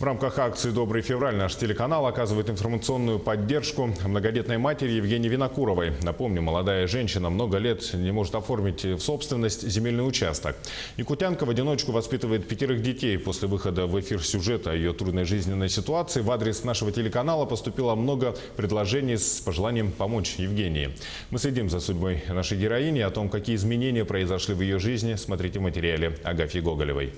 В рамках акции «Добрый февраль» наш телеканал оказывает информационную поддержку многодетной матери Евгении Винокуровой. Напомню, молодая женщина много лет не может оформить в собственность земельный участок. Якутянка в одиночку воспитывает 5 детей. После выхода в эфир сюжета о ее трудной жизненной ситуации в адрес нашего телеканала поступило много предложений с пожеланием помочь Евгении. Мы следим за судьбой нашей героини. О том, какие изменения произошли в ее жизни, смотрите в материале Агафьи Гоголевой.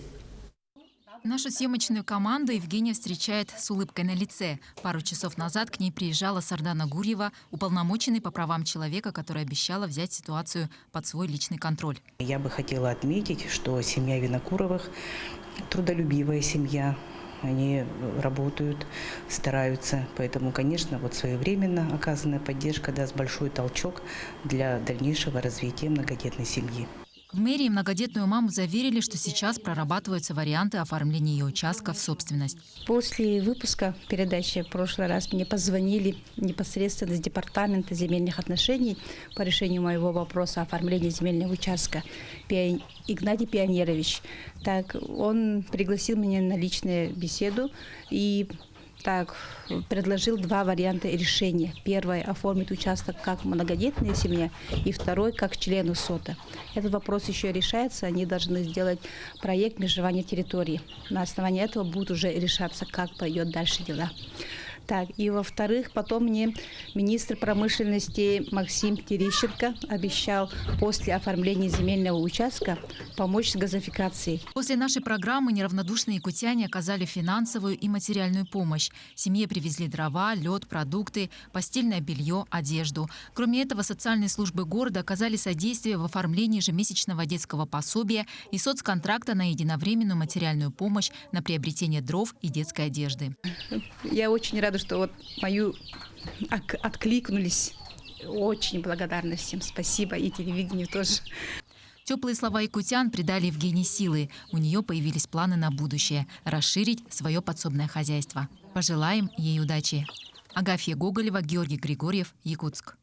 Нашу съемочную команду Евгения встречает с улыбкой на лице. Пару часов назад к ней приезжала Сардана Гурьева, уполномоченный по правам человека, которая обещала взять ситуацию под свой личный контроль. Я бы хотела отметить, что семья Винокуровых – трудолюбивая семья. Они работают, стараются. Поэтому, конечно, своевременно оказанная поддержка даст большой толчок для дальнейшего развития многодетной семьи. В мэрии многодетную маму заверили, что сейчас прорабатываются варианты оформления ее участка в собственность. После выпуска передачи в прошлый раз мне позвонили непосредственно из департамента земельных отношений по решению моего вопроса о оформлении земельного участка. Игнатий Пионерович. Так, он пригласил меня на личную беседу и предложил 2 варианта решения. Первое – оформить участок как многодетная семья, и второй – как члену СОТа. Этот вопрос еще решается. Они должны сделать проект межевания территории. На основании этого будут уже решаться, как пойдет дальше дела. И во-вторых, потом мне министр промышленности Максим Терещенко обещал после оформления земельного участка помочь с газификацией. После нашей программы неравнодушные якутяне оказали финансовую и материальную помощь. Семье привезли дрова, лед, продукты, постельное белье, одежду. Кроме этого, социальные службы города оказали содействие в оформлении ежемесячного детского пособия и соцконтракта на единовременную материальную помощь на приобретение дров и детской одежды. Я очень рада, что мою откликнулись. Очень благодарна всем. Спасибо. И телевидению тоже. Теплые слова якутян придали Евгении силы. У нее появились планы на будущее – расширить свое подсобное хозяйство. Пожелаем ей удачи. Агафья Гоголева, Георгий Григорьев, Якутск.